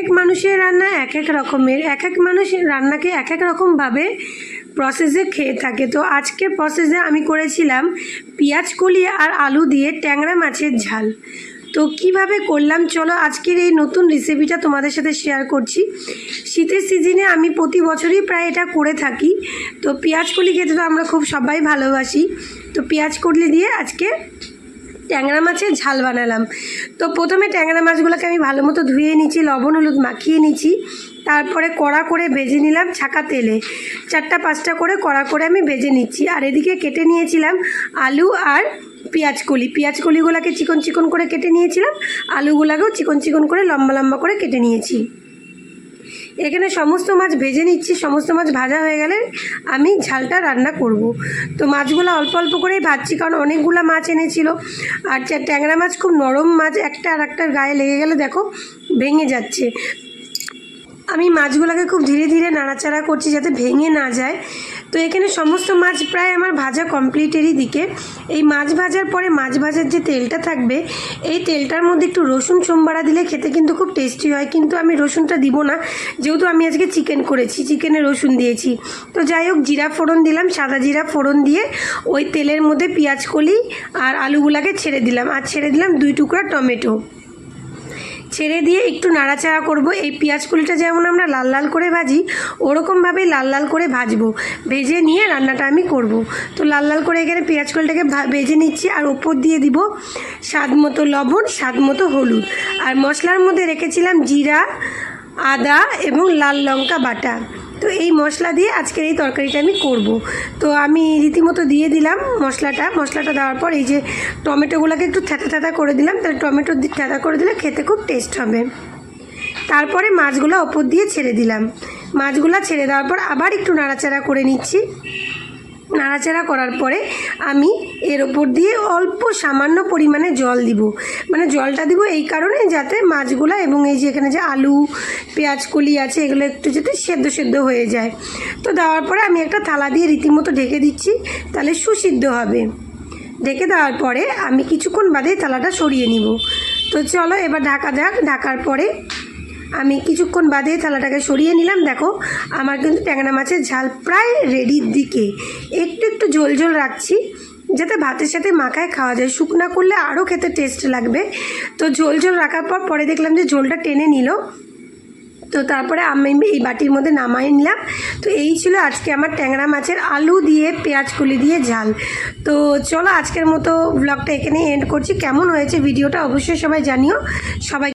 এক মানুষের রান্না এক এক রকমের, এক এক মানুষের রান্নাকে এক এক রকমভাবে প্রসেসে খেয়ে থাকে। তো আজকের প্রসেসে আমি করেছিলাম পেঁয়াজ কলি আর আলু দিয়ে ট্যাংরা মাছের ঝাল। তো কিভাবে করলাম চলো আজকের এই নতুন রেসিপিটা তোমাদের সাথে শেয়ার করছি। শীতের সিজনে আমি প্রতি বছরই প্রায় এটা করে থাকি। তো পেঁয়াজ কলি খেতে তো আমরা খুব সবাই ভালোবাসি। তো পেঁয়াজ কলি দিয়ে আজকে ট্যাংরা মাছের ঝাল বানালাম। তো প্রথমে ট্যাংরা মাছগুলোকে আমি ভালো মতো ধুয়ে নিচ্ছি, লবণ হলুদ মাখিয়ে নিচ্ছি, তারপরে কড়া করে ভেজে নিলাম ছাকা তেলে। 4-5টা করে কড়া করে আমি ভেজে নিচ্ছি। আর এদিকে কেটে নিয়েছিলাম আলু আর পেঁয়াজ কলিগুলোকে চিকন চিকন করে কেটে নিয়েছিলাম, আলুগুলোকেও চিকন চিকন করে লম্বা লম্বা করে কেটে নিয়েছি। এখানে সমস্ত মাছ ভেজে নিচ্ছি। সমস্ত মাছ ভাজা হয়ে গেলে আমি ঝালটা রান্না করব। তো মাছগুলো অল্প অল্প করেই ভাজছি, কারণ অনেকগুলো মাছ এনেছিল। আর ট্যাংরা মাছ খুব নরম মাছ, একটা আর একটার গায়ে লেগে গেলে দেখো ভেঙে যাচ্ছে। আমি মাছগুলোকে খুব ধীরে ধীরে নাড়াচাড়া করছি যাতে ভেঙে না যায়। তো এখানে সমস্ত মাছ প্রায় আমার ভাজা কমপ্লিটেরই দিকে। এই মাছ ভাজার পরে মাছ ভাজার যে তেলটা থাকবে, এই তেলটার মধ্যে একটু রসুন সোমবারা দিলে খেতে কিন্তু খুব টেস্টি হয়। কিন্তু আমি রসুনটা দিব না, যেহেতু আমি আজকে চিকেন করেছি, চিকেনে রসুন দিয়েছি। তো যাই হোক, জিরা ফোড়ন দিলাম, সাদা জিরা ফোড়ন দিয়ে ওই তেলের মধ্যে পেঁয়াজ কলি আর আলুগুলাকে ছেড়ে দিলাম। আর ছেড়ে দিলাম 2 টুকরা টমেটো, ছেড়ে দিয়ে একটু নাড়াচাড়া করব। এই পেঁয়াজ কলিটা যেমন আমরা লাল লাল করে ভাজি, ওরকমভাবেই লাল লাল করে ভাজবো, ভেজে নিয়ে রান্নাটা আমি করব। তো লাল লাল করে এখানে পেঁয়াজ কলিটাকে ভেজে নিচ্ছি। আর ওপর দিয়ে দিব স্বাদ মতো লবণ, স্বাদ মতো হলুদ। আর মশলার মধ্যে রেখেছিলাম জিরা, আদা এবং লাল লঙ্কা বাটা। তো এই মশলা দিয়ে আজকের এই তরকারিটা আমি করব। তো আমি রীতিমতো দিয়ে দিলাম মশলাটা দেওয়ার পর এই যে টমেটোগুলোকে একটু থ্যাতা থ্যাতা করে দিলাম, তাহলে টমেটো থ্যাতা করে দিলে খেতে খুব টেস্ট হবে। তারপরে মাছগুলো ওপর দিয়ে ছেড়ে দিলাম। মাছগুলো ছেড়ে দেওয়ার পর আবার একটু নাড়াচাড়া করে নিচ্ছি। নাড়াচাড়া করার পরে আমি এর ওপর দিয়ে অল্প সামান্য পরিমাণে জল দিব। মানে জলটা দিব এই কারণে যাতে মাছগুলো এবং এই যে এখানে যে আলু পেঁয়াজ কলি আছে এগুলো একটু যাতে সেদ্ধ হয়ে যায়। তো দেওয়ার পরে আমি একটা থালা দিয়ে রীতিমতো ঢেকে দিচ্ছি, তাহলে সুসিদ্ধ হবে। ঢেকে দেওয়ার পরে আমি কিছুক্ষণ বাদে থালাটা সরিয়ে নিব। তো চলো এবার ঢাকা যাক। ঢাকার পরে আমি কিছুক্ষণ বাদে থালাটাকে সরিয়ে নিলাম। দেখো আমার কিন্তু ট্যাংরা মাছের ঝাল প্রায় রেডির দিকে। একটু ঝোল ঝোল রাখছি যাতে ভাতের সাথে মাখায় খাওয়া যায়। শুকনা করলে আরও খেতে টেস্ট লাগবে। তো ঝোল রাখার পরে দেখলাম যে ঝোলটা টেনে নিল। তো তারপরে আমি এই বাটির মধ্যে নামাই নিলাম। তো এই ছিল আজকে আমার ট্যাংরা মাছের আলু দিয়ে পেঁয়াজ কলি দিয়ে ঝাল। তো চলো আজকের মতো ব্লগটা এখানেই এন্ড করছি। কেমন হয়েছে ভিডিওটা অবশ্যই সবাই জানিও। সবাই